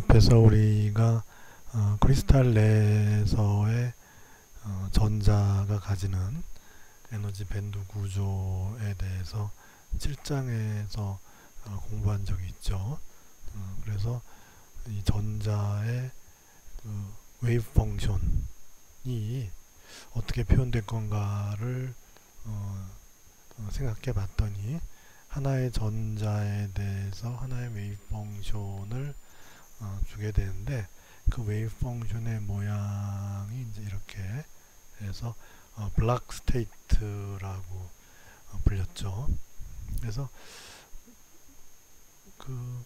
앞에서 우리가 크리스탈 내에서의 전자가 가지는 에너지 밴드 구조에 대해서 7장에서 공부한 적이 있죠. 그래서 이 전자의 그 웨이브 펑션이 어떻게 표현될 건가를 생각해 봤더니 하나의 전자에 대해서 하나의 웨이브 펑션을 주게 되는데, 그 웨이브 펑션의 모양이 이제 이렇게 해서 블락 스테이트라고 불렸죠. 그래서 그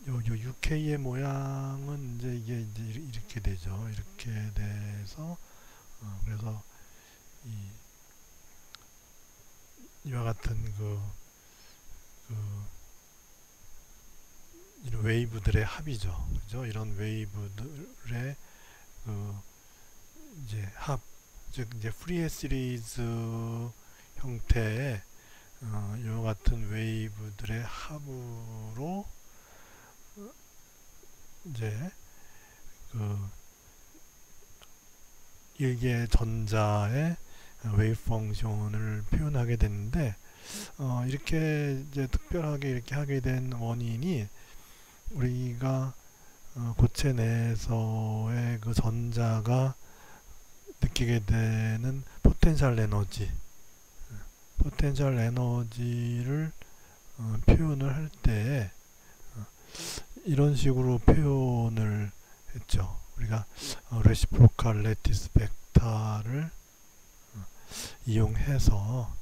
요 UK의 모양은 이제 이게 이제 이렇게 되죠. 이렇게 돼서 그래서 이와 같은 이런 웨이브들의 합이죠. 그죠? 이런 웨이브들의 이제 합, 즉 이제 프리헤 시리즈 형태의 이와 같은 웨이브들의 합으로 이제 일개의 전자의 웨이브 펑션을 표현하게 됐는데, 이렇게 이제 특별하게 이렇게 하게 된 원인이 우리가 고체 내에서의 그 전자가 느끼게 되는 포텐셜 에너지를 표현을 할 때 이런 식으로 표현을 했죠. 우리가 레시프로칼 레티스 벡터를 이용해서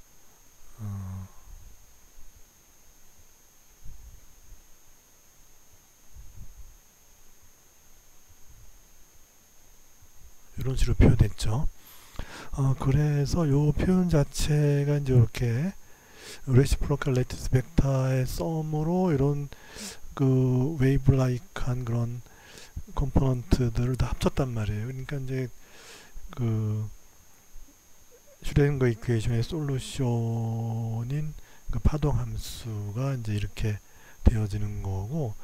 이런 식으로 표현했죠. 그래서 이 표현 자체가 이제 이렇게 레시프로칼 레티스 벡터의 썸으로 이런 그 웨이브 라이크한 그런 컴포넌트들을 다 합쳤단 말이에요. 그러니까 이제 그 슈레딩거 이퀘이션의 솔루션인 그 파동 함수가 이제 이렇게 되어지는 거고,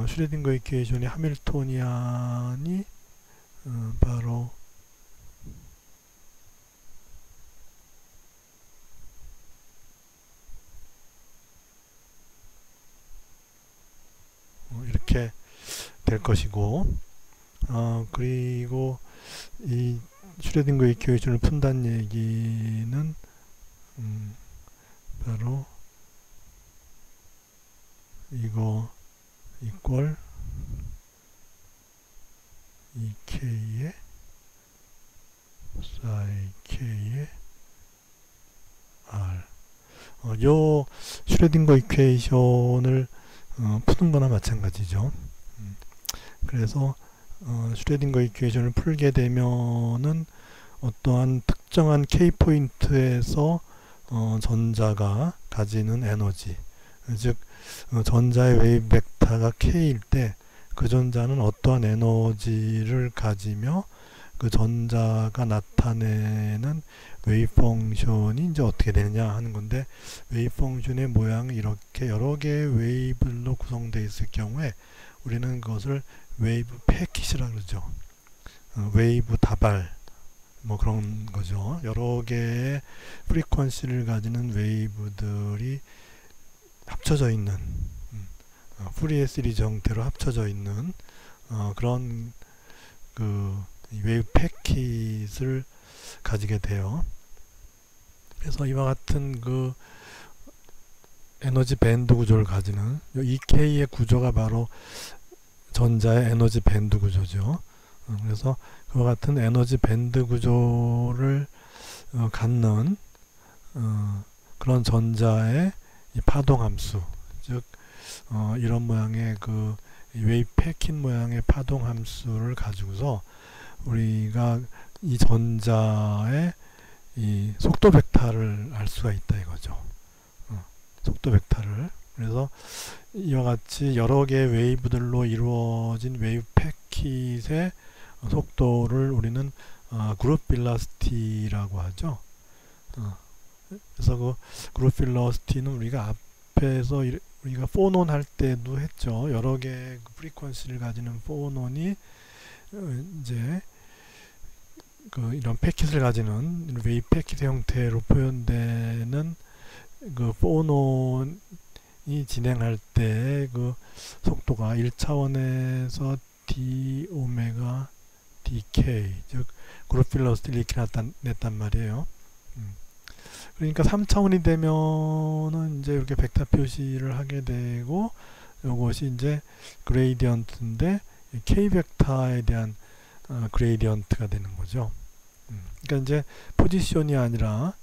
슈레딩거 이퀘이션의 하밀토니안이 바로 이렇게 될 것이고, 그리고 이 슈레딩거 이퀘이션을 푼다는 얘기는 바로 이거 이퀄 EK의 psi K의 R, 요 슈레딩거 이퀘이션을 푸는 거나 마찬가지죠. 그래서 슈레딩거 이퀘이션을 풀게 되면은 어떠한 특정한 K 포인트에서 전자가 가지는 에너지, 즉 전자의 웨이브 벡터가 K일 때 그 전자는 어떠한 에너지를 가지며 그 전자가 나타내는 웨이브 펑션이 이제 어떻게 되느냐 하는 건데, 웨이브 펑션의 모양이 이렇게 여러 개의 웨이브로 구성되어 있을 경우에 우리는 그것을 웨이브 패킷이라고 그러죠. 웨이브 다발 뭐 그런 거죠. 여러 개의 프리퀀시를 가지는 웨이브들이 합쳐져 있는 푸리에 시리즈 형태로 합쳐져 있는 그런 그 웨이브 패킷을 가지게 돼요. 그래서 이와 같은 그 에너지 밴드 구조를 가지는 EK의 구조가 바로 전자의 에너지 밴드 구조죠. 그래서 그와 같은 에너지 밴드 구조를 갖는 그런 전자의 이 파동 함수, 즉 이런 모양의 그 웨이브 패킷 모양의 파동 함수를 가지고서 우리가 이 전자의 이 속도 벡터를 알 수가 있다 이거죠. 속도 벡터를. 그래서 이와 같이 여러 개의 웨이브들로 이루어진 웨이브 패킷의 속도를 우리는 그룹 빌러시티라고 하죠. 그래서 그 그룹 빌러시티는 우리가 앞에서 우리가 포논 할 때도 했죠. 여러 개의 프리퀀시를 가지는 포논이 이제 이런 패킷을 가지는 웨이브 패킷 형태로 표현되는 포논이 진행할 때 속도가 1차원에서 d 오메가 dk, 즉 그룹 필러스티를 이렇게 냈단 말이에요. 그러니까 3차원이 되면은 이제 이렇게 벡터 표시를 하게 되고, 이것이 이제 그레이디언트인데 k 벡터에 대한 그레이디언트가 되는 거죠. 그러니까 이제 포지션이 아니라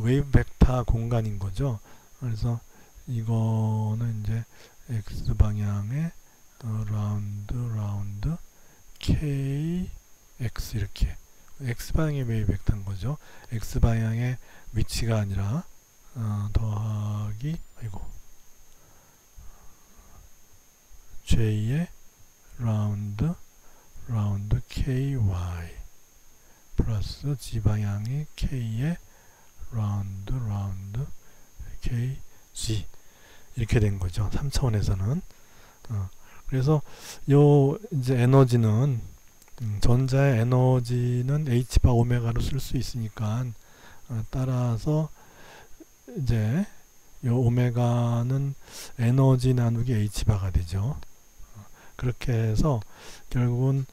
웨이브 벡터 공간인 거죠. 그래서 이거는 이제 x 방향의 라운드 kx 이렇게 x 방향의 웨이브 벡터인 거죠. x 방향의 위치가 아니라 더하기 j의 라운드 ky 플러스 g 방향의 k의 라운드 kg 이렇게 된 거죠. 3차원에서는. 그래서 요 이제 에너지는 전자의 에너지는 h바 오메가로 쓸 수 있으니까 따라서 이제 요 오메가는 에너지 나누기 h바가 되죠. 그렇게 해서 결국은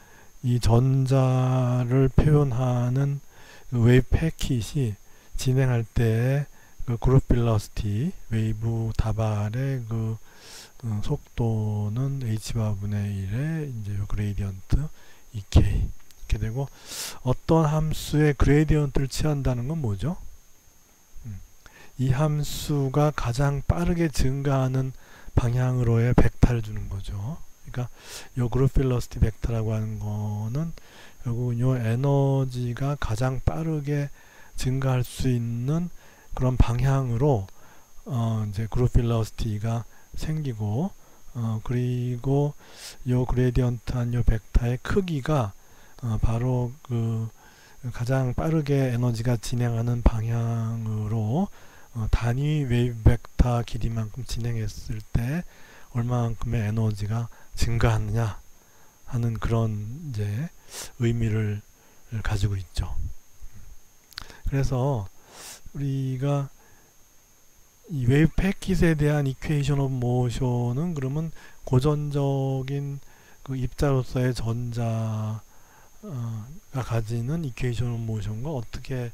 이 전자를 표현하는 웨이브 패킷이 진행할 때 그룹 빌러시티 웨이브 다발의 속도는 h바 분의 1의 이제 그레이디언트 ek 이렇게 되고, 어떤 함수의 그레이디언트를 취한다는 건 뭐죠? 이 함수가 가장 빠르게 증가하는 방향으로의 벡터를 주는 거죠. 그러니까 요 그룹 필러시티 벡터라고 하는 거는 결국은 요 에너지가 가장 빠르게 증가할 수 있는 그런 방향으로 이제 그룹 필러시티가 생기고, 그리고 요 그레디언트한 요 벡터의 크기가 바로 가장 빠르게 에너지가 진행하는 방향으로 단위 웨이브 벡터 길이만큼 진행했을 때 얼마만큼의 에너지가 증가하느냐 하는 그런 이제 의미를 가지고 있죠. 그래서 우리가 이 웨이브 패킷에 대한 이퀘이션 오브 모션은 그러면 고전적인 입자로서의 전자가 가지는 이퀘이션 오브 모션과 어떻게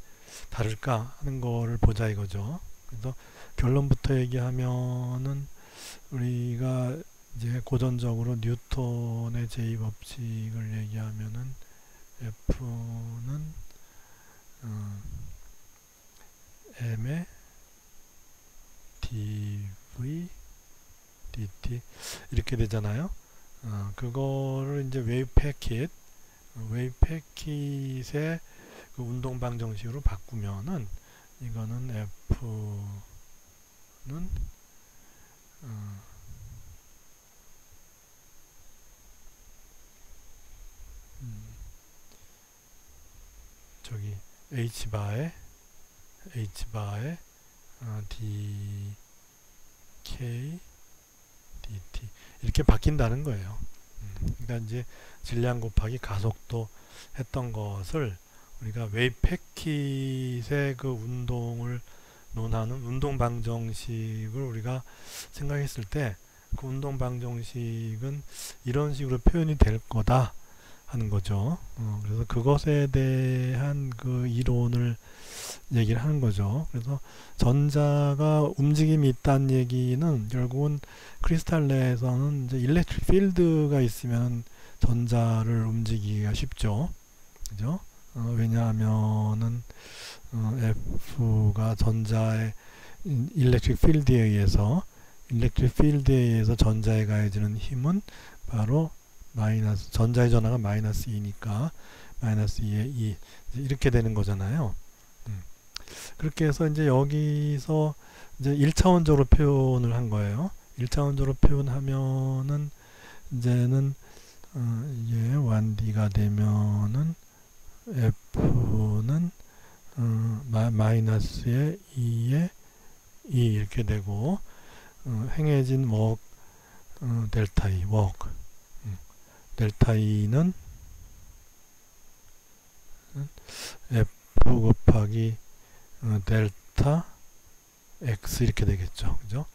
다를까 하는 거를 보자 이거죠. 그래서 결론부터 얘기하면은 우리가 이제 고전적으로 뉴턴의 제2법칙을 얘기하면은 F는 m의 dv dt 이렇게 되잖아요. 그거를 이제 웨이브 패킷의 그 운동 방정식으로 바꾸면은 이거는 F는 저기 h바의 dk dt 이렇게 바뀐다는 거예요. 그러니까 이제 질량 곱하기 가속도 했던 것을 우리가 웨이브 패킷의 그 운동을 논하는 운동 방정식을 우리가 생각했을 때 그 운동 방정식은 이런 식으로 표현이 될 거다 하는 거죠. 그래서 그것에 대한 그 이론을 얘기를 하는 거죠. 그래서 전자가 움직임이 있다는 얘기는 결국은 크리스탈 내에서는 이제 일렉트릭 필드가 있으면 전자를 움직이기가 쉽죠. 그죠? 왜냐하면은 F가 전자의 일렉트릭 필드에 의해서 전자에 가해지는 힘은 바로 마이너스, 전자의 전하가 마이너스 2니까 마이너스 2의 2 이렇게 되는 거잖아요. 그렇게 해서 이제 여기서 이제 1차원적으로 표현을 한 거예요. 1차원적으로 표현하면은 이제는 이게 1D가 되면은 F는 마이너스의 2의 2 이렇게 되고, 행해진 work 델타 E work 델타 E는 F 곱하기 델타 X 이렇게 되겠죠. 그죠?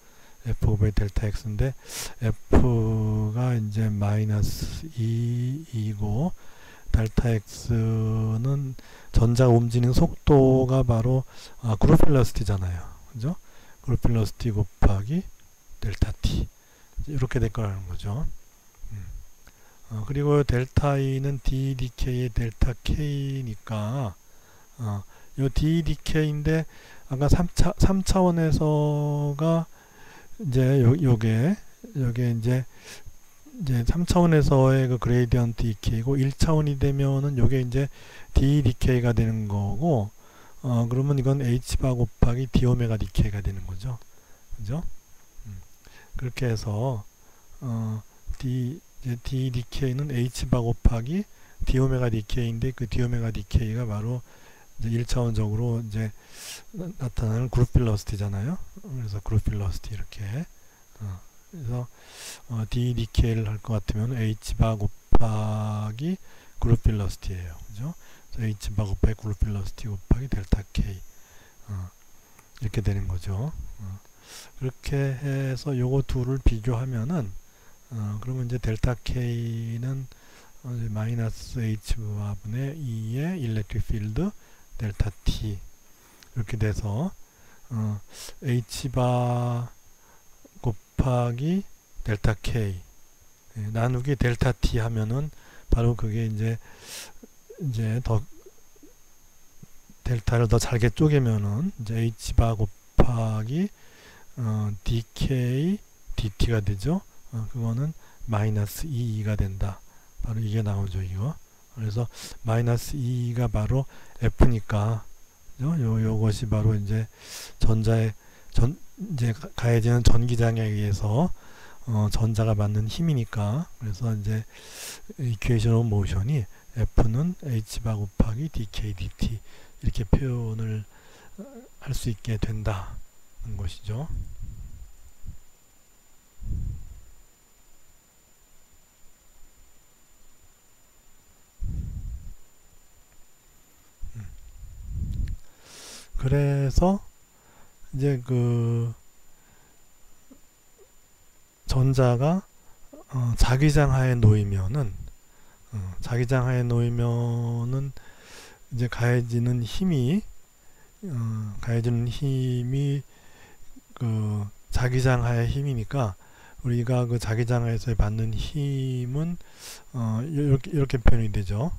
F 곱하기 델타 X인데 F가 이제 마이너스 2이고 델타 X는 전자가 움직이는 속도가 바로 그룹 벨로시티잖아요. 그죠? 그룹 벨로시티 곱하기 델타 T 이렇게 될 거라는 거죠. 그리고 델타 E는 DDK의 델타 K니까 요 DDK인데 아까 3차원에서가 이제 요게 이제 3차원에서의 그 그레이디언트 DK고 1차원이 되면은 요게 이제 DDK가 되는 거고 그러면 이건 H바 곱하기 D오메가 DK가 되는 거죠. 그죠? 그렇게 해서 DDK는 H바 곱하기 D오메가 DK인데 그 D오메가 DK가 바로 이제 1차원적으로 이제 나타나는 그룹 벨로시티잖아요. 그래서 그룹 벨로시티 이렇게 그래서 DDK를 할 것 같으면 H바 곱하기 그룹 벨로시티예요. 그죠? 그래서 H바 곱하기 그룹 벨로시티 곱하기 델타 K 이렇게 되는 거죠. 그렇게 해서 요거 둘을 비교하면은 그러면 이제 델타 K는 마이너스 H분의 2의 일렉트릭 필드 델타 T 이렇게 돼서 H바 곱하기 델타 K 나누기 델타 T 하면은 바로 그게 이제 더 델타를 더 잘게 쪼개면은 이제 H바 곱하기 DK DT가 되죠. 그거는 마이너스 2가 된다. 바로 이게 나오죠, 이거. 그래서 마이너스 2가 바로 F니까 요것이 바로 이제 이제 가해지는 전기장에 의해서 전자가 받는 힘이니까 그래서 이제 이퀘이션 오브 모션이 F는 H바 곱하기 DK DT 이렇게 표현을 할 수 있게 된다는 것이죠. 그래서 이제 그 전자가 자기장하에 놓이면은 이제 가해지는 힘이 그 자기장하의 힘이니까 우리가 그 자기장하에서 받는 힘은 이렇게 표현이 되죠.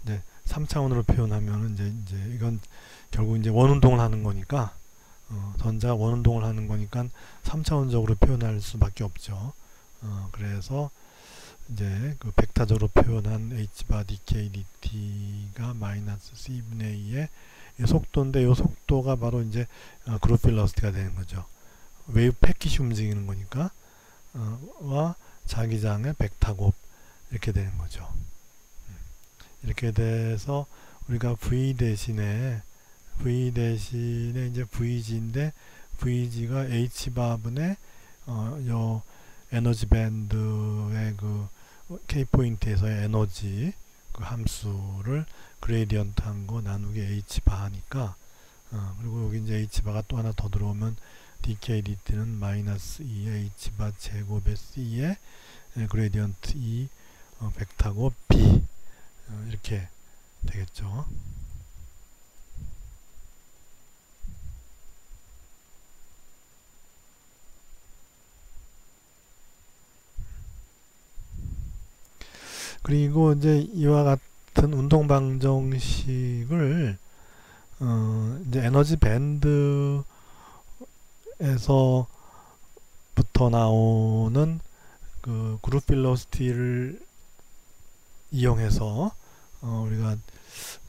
이제 3차원으로 표현하면 이제 이건 결국 이제 원운동을 하는 거니까 전자가 원운동을 하는 거니까 3차원적으로 표현할 수밖에 없죠. 그래서 이제 그 벡터적으로 표현한 H바 DK DT가 마이너스 C분의 2의 속도인데 이 속도가 바로 이제 그룹 벨로시티가 되는 거죠. 웨이브 패킷이 움직이는 거니까 와 자기장의 벡터곱 이렇게 되는 거죠. 이렇게 돼서 우리가 V 대신에 이제 VG인데 VG가 H바분의 요 에너지 밴드의 그 K 포인트에서의 에너지 그 함수를 그레이디언트 한 거 나누기 H바 하니까 그리고 여기 이제 H바가 또 하나 더 들어오면 DK DT는 마이너스 2의 H바 제곱의 C의 그레이디언트 E 벡터곱 B 이렇게 되겠죠. 그리고 이제 이와 같은 운동 방정식을 이제 에너지 밴드에서부터 나오는 그 그룹 벨로시티를 이용해서 우리가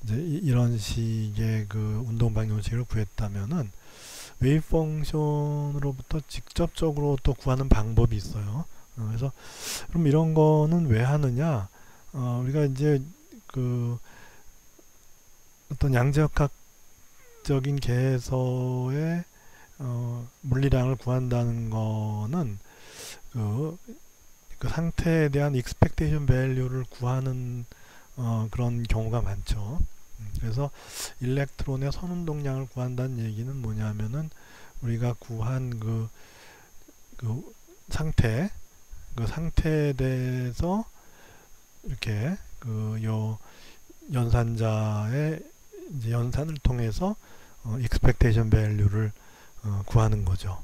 이제 이런 식의 그 운동 방정식을 구했다면은 웨이브 펑션으로부터 직접적으로 또 구하는 방법이 있어요. 그래서 그럼 이런 거는 왜 하느냐? 우리가 이제 그 어떤 양자역학 일반적인 계에서의 물리량을 구한다는 거는 그 상태에 대한 expectation value를 구하는 그런 경우가 많죠. 그래서 일렉트론의 선운동량을 구한다는 얘기는 뭐냐면은 우리가 구한 그 상태, 그 상태에 대해서 이렇게 요 연산자의 이제 연산을 통해서 expectation value를 구하는 거죠.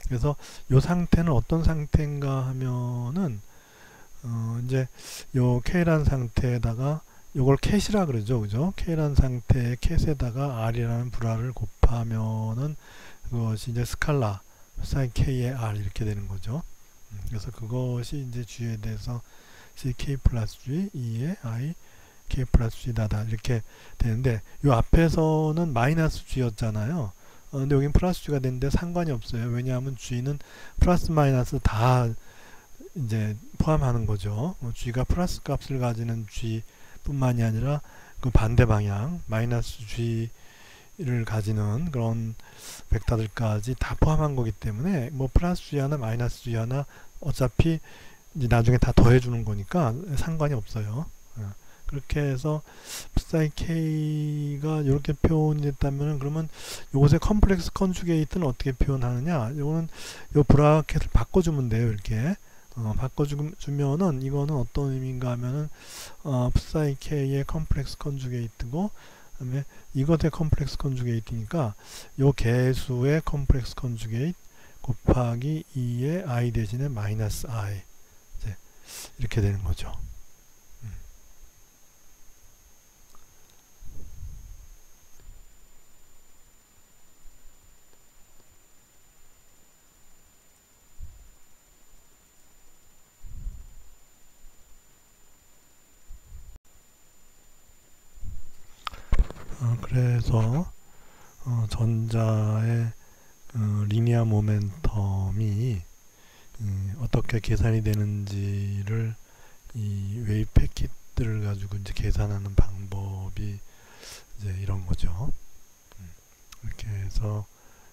그래서 요 상태는 어떤 상태인가 하면은 이제 요 K란 상태에다가 요걸 캣이라 그러죠. 그죠? K란 상태의 캣에다가 R이라는 불알을 곱하면은 그것이 이제 스칼라 사인 K의 R 이렇게 되는 거죠. 그래서 그것이 이제 G에 대해서 CK 플러스 G 2의 I K 플러스 G 다다 이렇게 되는데 요 앞에서는 마이너스 G였잖아요. 근데 여긴 플러스 G가 되는데 상관이 없어요. 왜냐하면 G는 플러스 마이너스 다 이제 포함하는 거죠. G가 플러스 값을 가지는 G 뿐만이 아니라 그 반대 방향 마이너스 G를 가지는 그런 벡터들까지 다 포함한 거기 때문에 뭐 플러스 G 하나 마이너스 G 하나 어차피 이제 나중에 다 더해주는 거니까 상관이 없어요. 그렇게 해서 psi k가 이렇게 표현이 됐다면 그러면 요것의 컴플렉스 컨주게이트는 어떻게 표현하느냐? 요거는 요 브라켓을 바꿔주면 돼요. 이렇게 바꿔주면은 이거는 어떤 의미인가 하면은 psi k의 컴플렉스 컨주게이트고 그다음에 이것의 컴플렉스 컨주게이트니까 요 개수의 컴플렉스 컨주게이트 곱하기 2의 i 대신에 마이너스 i 이렇게 되는 거죠. 그래서 전자의 리니어 모멘텀이 어떻게 계산이 되는지를 이 웨이브 패킷들을 가지고 이제 계산하는 방법이 이제 이런 거죠. 이렇게 해서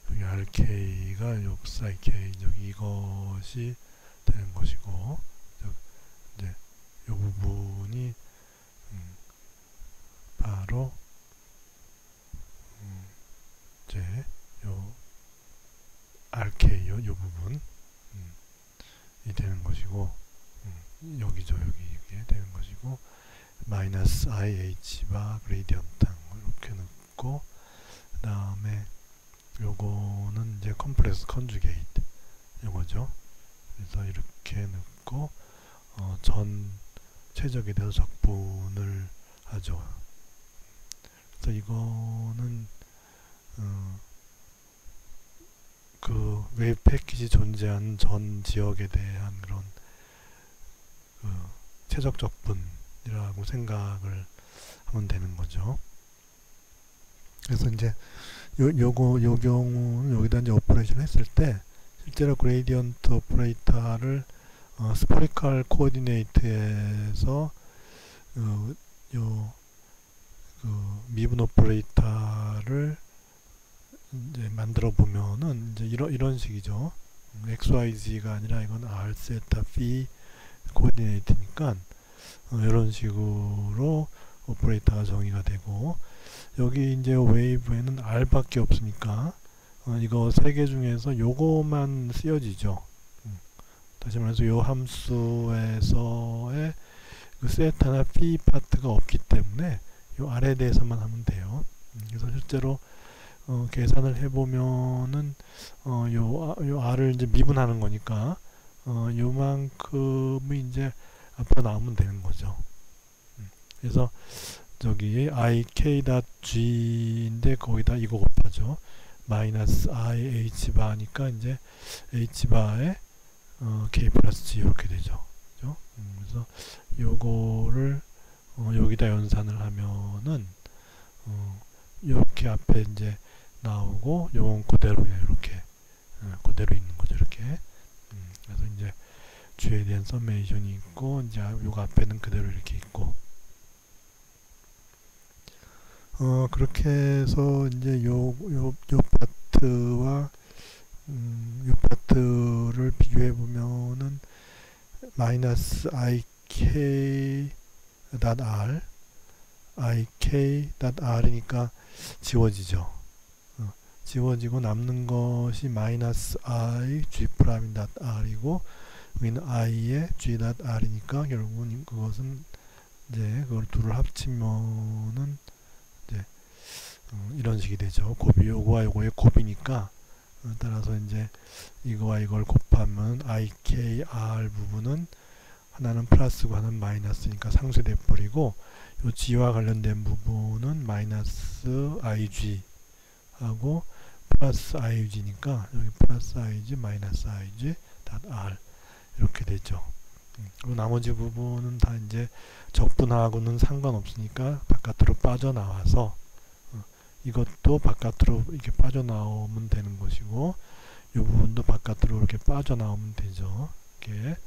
여기 RK가 요 psi K 여기 이것이 되는 것이고 이제 요 부분이 바로 이제 요 RK 요 부분 이 되는 것이고 여기죠 여기 되는 것이고 마이너스 IH 바 그레이디언트 이렇게 넣고 그 다음에 요거는 이제 컴플렉스 컨주게이트 요거죠. 그래서 이렇게 넣고 전 최적에 대해서 적분을 하죠. 그래서 이거는 그 웨이브 패킷이 존재하는 전 지역에 대한 그런 최적 적분이라고 생각을 하면 되는 거죠. 그래서 이제 요 경우는 여기다 이제 오퍼레이션 했을 때 실제로 그레이디언트 오퍼레이터를 스포리컬 코오디네이트에서 미분 오퍼레이터를 이제 만들어 보면은 이제 이런 식이죠. XYZ가 아니라 이건 R 세타 phi 코오디네이트니까 이런 식으로 오퍼레이터가 정의가 되고 여기 이제 웨이브에는 R밖에 없으니까 이거 세 개 중에서 요거만 쓰여지죠. 다시 말해서 요 함수에서의 그 세타나 phi 파트가 없기 때문에 요 R에 대해서만 하면 돼요. 그래서 실제로 계산을 해보면은 요 R을 이제 미분하는 거니까 요만큼이 이제 앞으로 나오면 되는 거죠. 그래서 저기 ik.g인데 거기다 이거 곱하죠. 마이너스 ih 바니까 이제 h 바에 k 플러스 g 이렇게 되죠. 그죠? 그래서 요거를 여기다 연산을 하면은 이렇게 앞에 이제 나오고 요건 그대로 그냥 이렇게 그대로 있는 거죠. 이렇게 그래서 이제 G에 대한 서메이션이 있고 이제 요거 앞에는 그대로 이렇게 있고 그렇게 해서 이제 요 파트와 요 파트를 비교해 보면은 마이너스 ik.r이니까 지워지죠. 지워지고 남는 것이 마이너스 i g'.r이고 여기는 i의 g.r이니까 결국은 그것은 이제 그걸 둘을 합치면은 이제 이런 식이 되죠. 곱이 요거와 요거의 곱이니까 따라서 이제 이거와 이걸 곱하면 ikr 부분은 하나는 플러스고 하나는 마이너스니까 상쇄돼 버리고 요 g와 관련된 부분은 마이너스 ig 하고 플러스 iug니까 여기 플러스 ig 마이너스 ig r 이렇게 되죠. 그리고 나머지 부분은 다 이제 적분하고는 상관없으니까 바깥으로 빠져나와서 이것도 바깥으로 이렇게 빠져나오면 되는 것이고 이 부분도 바깥으로 이렇게 빠져나오면 되죠. 이렇게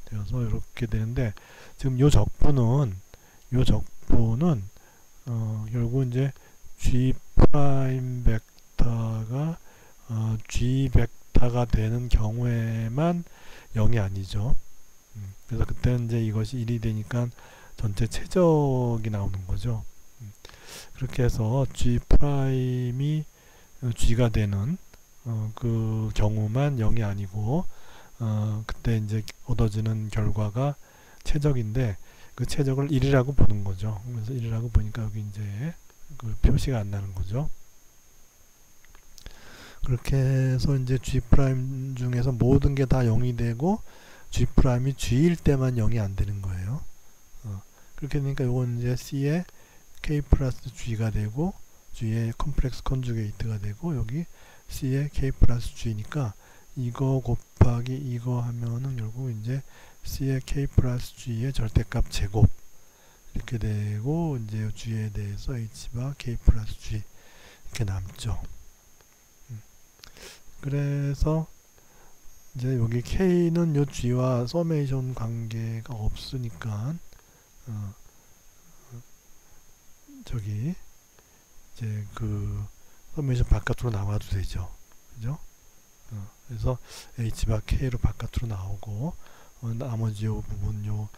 되어서 이렇게 되는데 지금 요 적분은 결국 이제 g 프라임 벡터가 g 벡터가 되는 경우에만 0이 아니죠. 그래서 그때는 이제 이것이 1이 되니까 전체 최적이 나오는 거죠. 그렇게 해서 g 프라임이 g가 되는 그 경우만 0이 아니고 그때 이제 얻어지는 결과가 최적인데 그 최적을 1이라고 보는 거죠. 그래서 1이라고 보니까 여기 이제 그 표시가 안 나는 거죠. 그렇게 해서 이제 g 프라임 중에서 모든 게 다 0이 되고 g 프라임이 g일 때만 0이 안 되는 거예요. 그렇게 되니까 이건 이제 c의 k 플러스 g가 되고 g의 컴플렉스 컨주게이트가 되고 여기 c의 k 플러스 g니까 이거 곱하기 이거 하면은 결국 이제 c의 k 플러스 g의 절대값 제곱 이렇게 되고 이제 g에 대해서 h바 k 플러스 g 이렇게 남죠. 그래서 이제 여기 k는 요 g와 서메이션 관계가 없으니까 저기 이제 그 서메이션 바깥으로 나와도 되죠. 그죠? 그래서 h바 k로 바깥으로 나오고 나머지 요 부분 요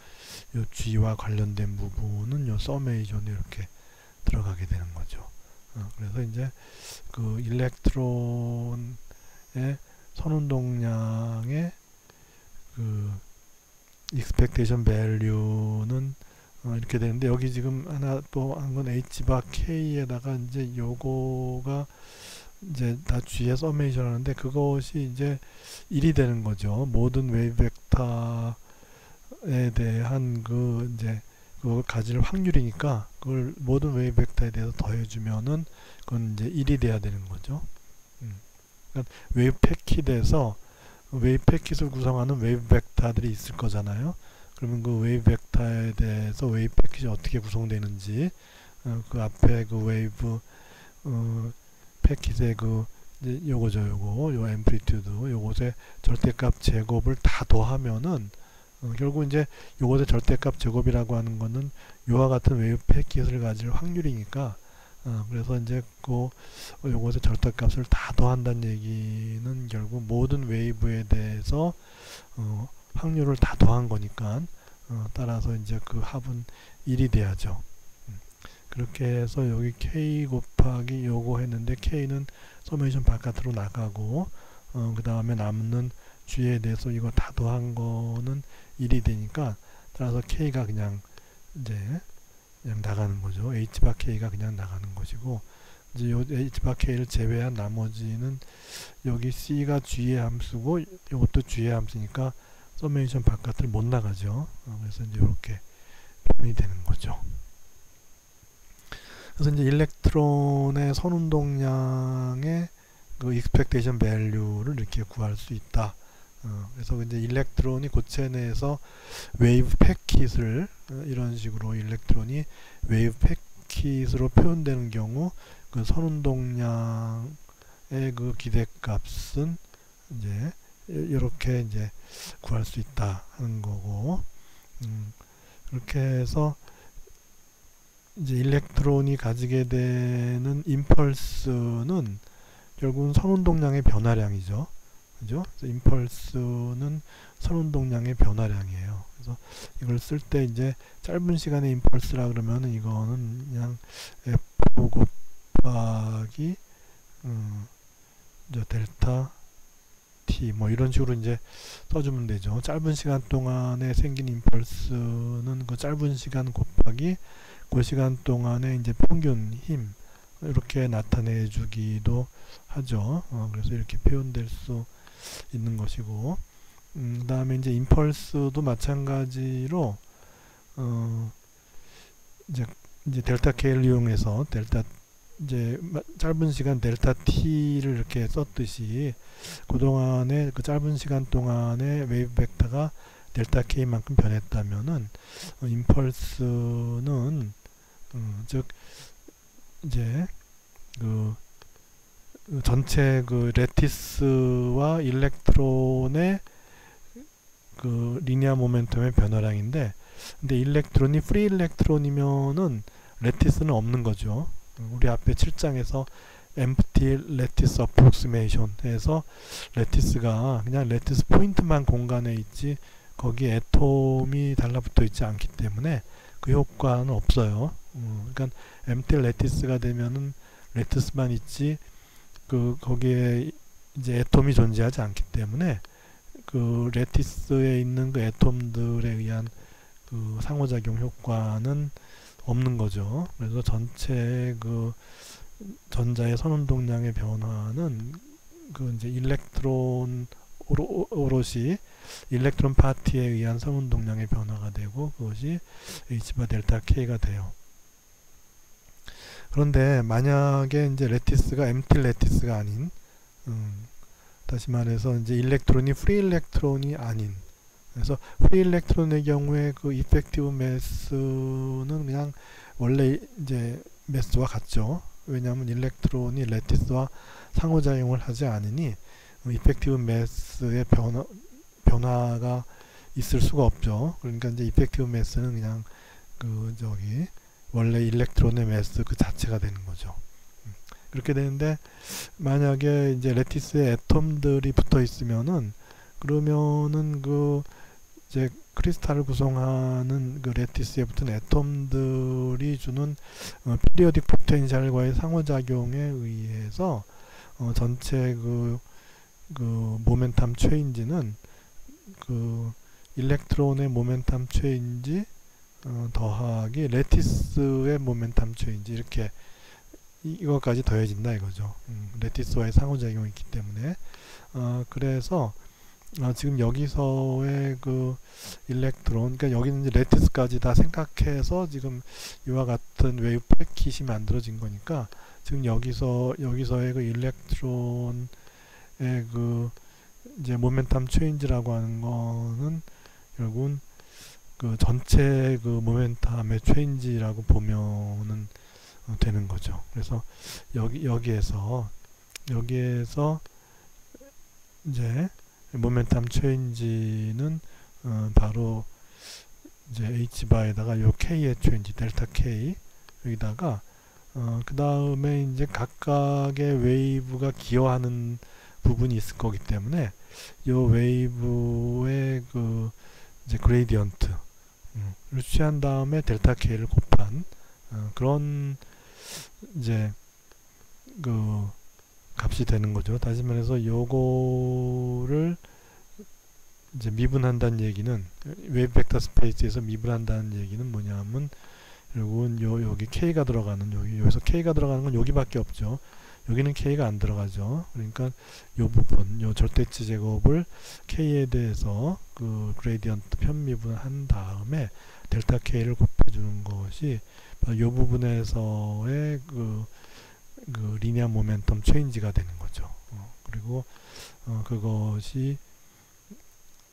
g와 관련된 부분은 요 서메이션에 이렇게 들어가게 되는 거죠. 그래서 이제 그 일렉트론의 선운동량의 그 expectation value는 이렇게 되는데 여기 지금 하나 또 한 건 h바 k에다가 이제 요거가 이제 다 g의 서메이션 하는데 그것이 이제 1이 되는 거죠. 모든 웨이브 벡터에 대한 그 이제 그걸 가질 확률이니까 그걸 모든 웨이브 벡터에 대해서 더해주면은 그건 이제 1이 돼야 되는 거죠. 그러니까 웨이브 패킷에서 웨이브 패킷을 구성하는 웨이브 벡터들이 있을 거잖아요. 그러면 그 웨이브 벡터에 대해서 웨이브 패킷이 어떻게 구성되는지 그 앞에 그 웨이브 패킷의 그 요거죠, 요 앰플리튜드 요것의 절대값 제곱을 다 더하면은 결국 이제 요것의 절대값 제곱이라고 하는 거는 요와 같은 웨이브 패킷을 가질 확률이니까 그래서 이제 그 요것의 절대값을 다 더한다는 얘기는 결국 모든 웨이브에 대해서 확률을 다 더한 거니까 따라서 이제 그 합은 1이 돼야죠. 그렇게 해서 여기 k 곱하기 요거 했는데 k는 서메이션 바깥으로 나가고 그 다음에 남는 g에 대해서 이거 다 더한 거는 1이 되니까 따라서 k가 그냥 이제 그냥 나가는 거죠. h바 k가 그냥 나가는 것이고 이제 요 h바 k를 제외한 나머지는 여기 c가 g의 함수고 이것도 g의 함수니까 서메이션 바깥을 못 나가죠. 그래서 이제 이렇게 표현이 되는 거죠. 그래서 이제 일렉트론의 선운동량의 그 expectation value를 이렇게 구할 수 있다. 그래서 이제 일렉트론이 고체 내에서 웨이브 패킷을 이런 식으로 일렉트론이 웨이브 패킷으로 표현되는 경우 그 선운동량의 그 기대값은 이제 이렇게 이제 구할 수 있다 하는 거고 그렇게 해서 이제 일렉트론이 가지게 되는 임펄스는 결국은 선운동량의 변화량이죠. 그죠? 임펄스는 선운동량의 변화량이에요. 그래서 이걸 쓸 때 이제 짧은 시간의 임펄스라 그러면은 이거는 그냥 F 곱하기 델타 T 뭐 이런 식으로 이제 써주면 되죠. 짧은 시간 동안에 생긴 임펄스는 그 짧은 시간 곱하기 그 시간 동안에 이제 평균 힘 이렇게 나타내 주기도 하죠. 그래서 이렇게 표현될 수 있는 것이고, 그 다음에 이제 임펄스도 마찬가지로 이제 델타 K를 이용해서 이제 짧은 시간 델타 T를 이렇게 썼듯이 그동안에 그 짧은 시간 동안에 웨이브 벡터가 델타 K만큼 변했다면은 임펄스는 즉 이제 그 전체 그 레티스와 일렉트론의 그 리니어 모멘텀의 변화량인데, 근데 일렉트론이 프리 일렉트론이면은 레티스는 없는 거죠. 우리 앞에 7장에서 empty lattice approximation 해서 레티스가 그냥 레티스 포인트만 공간에 있지 거기에 애톰이 달라붙어 있지 않기 때문에 그 효과는 없어요. 그러니까 empty lattice가 되면은 레티스만 있지 거기에 이제 애톰이 존재하지 않기 때문에 그 레티스에 있는 그 애톰들에 의한 그 상호작용 효과는 없는 거죠. 그래서 전체 그 전자의 선운동량의 변화는 그 이제 일렉트론 오롯이 일렉트론 파티에 의한 선운동량의 변화가 되고 그것이 H바 델타 K가 돼요. 그런데 만약에 이제 레티스가 empty 레티스가 아닌 다시 말해서 이제 일렉트론이 프리 일렉트론이 아닌, 그래서 프리 일렉트론의 경우에 그 이펙티브 매스는 그냥 원래 이제 매스와 같죠. 왜냐하면 일렉트론이 레티스와 상호작용을 하지 않으니 이펙티브 매스의 변화가 있을 수가 없죠. 그러니까 이제 이펙티브 매스는 그냥 그 원래 일렉트론의 매스 그 자체가 되는 거죠. 그렇게 되는데 만약에 이제 레티스에 애톰들이 붙어 있으면은 그러면은 그 이제 크리스탈을 구성하는 그 레티스에 붙은 애톰들이 주는 피리오딕 포텐셜과의 상호작용에 의해서 전체 그 모멘텀 체인지는 그 일렉트론의 모멘텀 체인지 더하기 레티스의 모멘텀 체인지 이렇게 이것까지 더해진다 이거죠. 레티스와의 상호작용이 있기 때문에 그래서 지금 여기서의 그 일렉트론, 그러니까 여기는 이제 레티스까지 다 생각해서 지금 이와 같은 웨이브 패킷이 만들어진 거니까 지금 여기서의 그 일렉트론의 그 이제 모멘텀 체인지라고 하는 거는 결국은 그 전체 그 모멘텀의 체인지라고 보면은 되는 거죠. 그래서 여기에서 이제 모멘텀 체인지는 바로 이제 H바에다가 요 K의 체인지 델타 K 여기다가 그 다음에 이제 각각의 웨이브가 기여하는 부분이 있을 거기 때문에 요 웨이브의 그 이제 그레이디언트를 취한 다음에 델타 K를 곱한 그런 이제 그 값이 되는 거죠. 다시 말해서 요거를 이제 미분한다는 얘기는 웨이브 벡터 스페이스에서 미분한다는 얘기는 뭐냐면 결국은 여기 K가 들어가는 여기서 K가 들어가는 건 여기밖에 없죠. 여기는 K가 안 들어가죠. 그러니까 요 부분, 요 절대치 제곱을 K에 대해서 그 그레이디언트 편미분한 다음에 델타 K를 곱해주는 것이 요 부분에서의 그 리니어 모멘텀 체인지가 되는 거죠. 그리고 그것이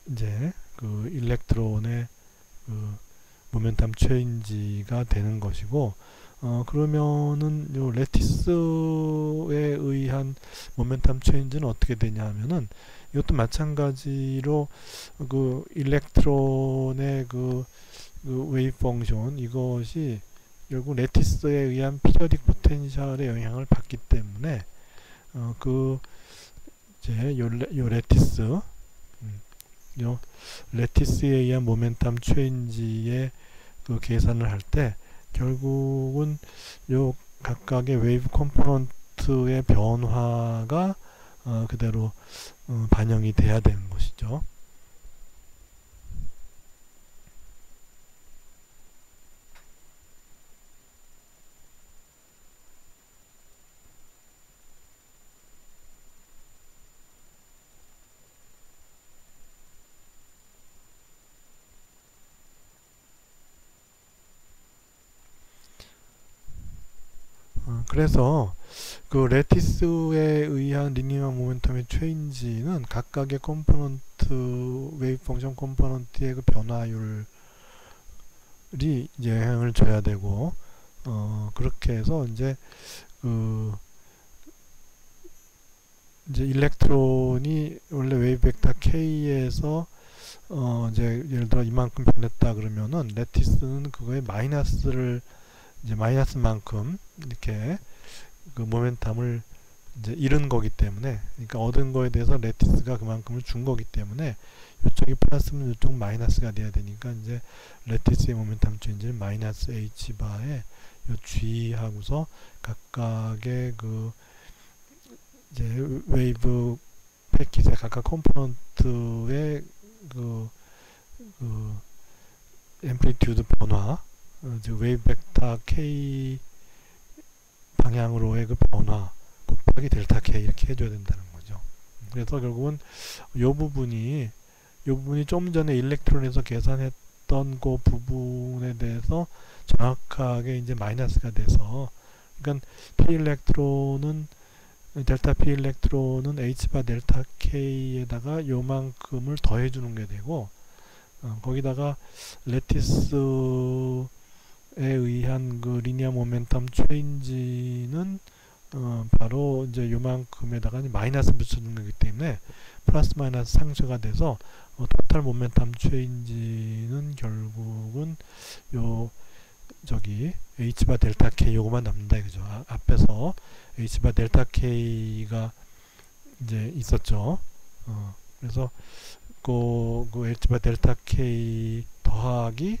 이제 그 일렉트론의 그 모멘텀 체인지가 되는 것이고, 그러면은 요 레티스에 의한 모멘텀 체인지는 어떻게 되냐 하면은 이것도 마찬가지로 그 일렉트론의 그 웨이브 펑션 이것이 결국 레티스에 의한 피리어딕 포텐셜의 영향을 받기 때문에 그 이제 요 레티스 요 레티스에 의한 모멘텀 체인지의 그 계산을 할 때 결국은 요 각각의 웨이브 컴포넌트의 변화가 그대로 반영이 돼야 되는 것이죠. 그래서 그 레티스에 의한 리니어 모멘텀의 체인지는 각각의 컴포넌트 웨이브 펑션 컴포넌트의 그 변화율이 이제 영향을 줘야 되고 그렇게 해서 이제 그 이제 일렉트론이 원래 웨이브 벡터 K에서 이제 예를 들어 이만큼 변했다 그러면은 레티스는 그거에 마이너스를 이제 마이너스만큼 이렇게 그 모멘텀을 이제 잃은 거기 때문에, 그러니까 얻은 거에 대해서 레티스가 그만큼을 준 거기 때문에 이쪽이 플러스면 이쪽 마이너스가 돼야 되니까 이제 레티스의 모멘텀 체인지는 마이너스 h 바에 요 g 하고서 각각의 그 이제 웨이브 패킷의 각각 컴포넌트의 그 앰플리튜드 변화, 이제 웨이브 벡터 K 방향으로의 그 변화 곱하기 델타 K 이렇게 해줘야 된다는 거죠. 그래서 결국은 요 부분이 좀 전에 일렉트론에서 계산했던 그 부분에 대해서 정확하게 이제 마이너스가 돼서, 그러니까 P 일렉트론은 델타 P 일렉트론은 H 바 델타 K에다가 요만큼을 더해주는 게 되고, 거기다가 레티스에 의한 그 리니어 모멘텀 체인지는 바로 이제 요만큼에다가 마이너스 붙여주는 거기 때문에 플러스 마이너스 상쇄가 돼서 토탈 모멘텀 체인지는 결국은 요 저기 H 바 델타 K 요거만 남는다 이거죠. 앞에서 H 바 델타 K가 이제 있었죠. 그래서 그 H 바 델타 K 더하기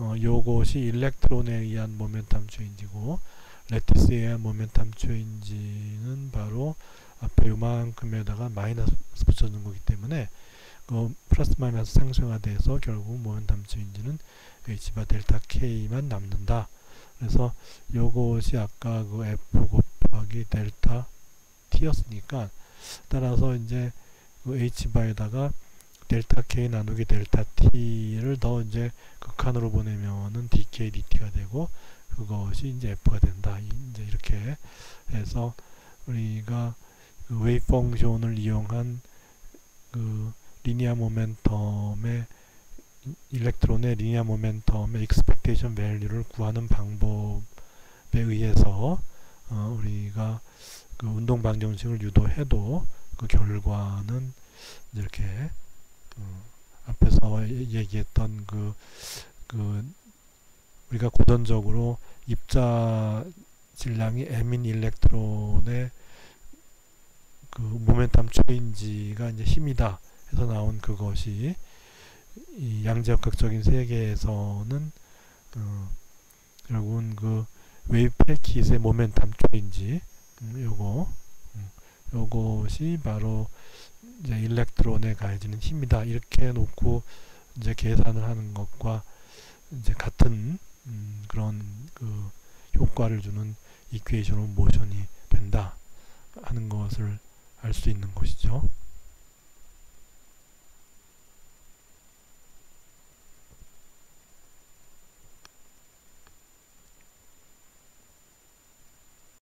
요것이 일렉트론에 의한 모멘텀 체인지고, 레티스에 의한 모멘텀 체인지는 바로 앞에 요만큼에다가 마이너스 붙여준 거기 때문에 그 플러스 마이너스 상쇄가 돼서 결국 모멘텀 체인지는 H 바 델타 K만 남는다. 그래서 요것이 아까 그 F 곱하기 델타 T였으니까, 따라서 이제 그 H 바에다가 델타 K 나누기 델타 T를 더 이제 극한으로 보내면은 dk dt가 되고, 그것이 이제 F가 된다. 이제 이렇게 해서 우리가 그 웨이브 펑션을 이용한 그 리니어 모멘텀의 일렉트론의 리니어 모멘텀의 익스펙테이션 밸류를 구하는 방법에 의해서 우리가 그 운동 방정식을 유도해도 그 결과는 이렇게 앞에서 얘기했던 그 우리가 고전적으로 입자 질량이 M인 일렉트론의 그 모멘텀 체인지가 이제 힘이다 해서 나온 그것이 이 양자역학적인 세계에서는 결국은 그 웨이브 패킷의 모멘텀 체인지 요것이 바로 이제 일렉트론에 가해지는 힘이다 이렇게 놓고 이제 계산을 하는 것과 이제 같은 그런 그 효과를 주는 이퀘이션 오브 모션이 된다 하는 것을 알 수 있는 것이죠.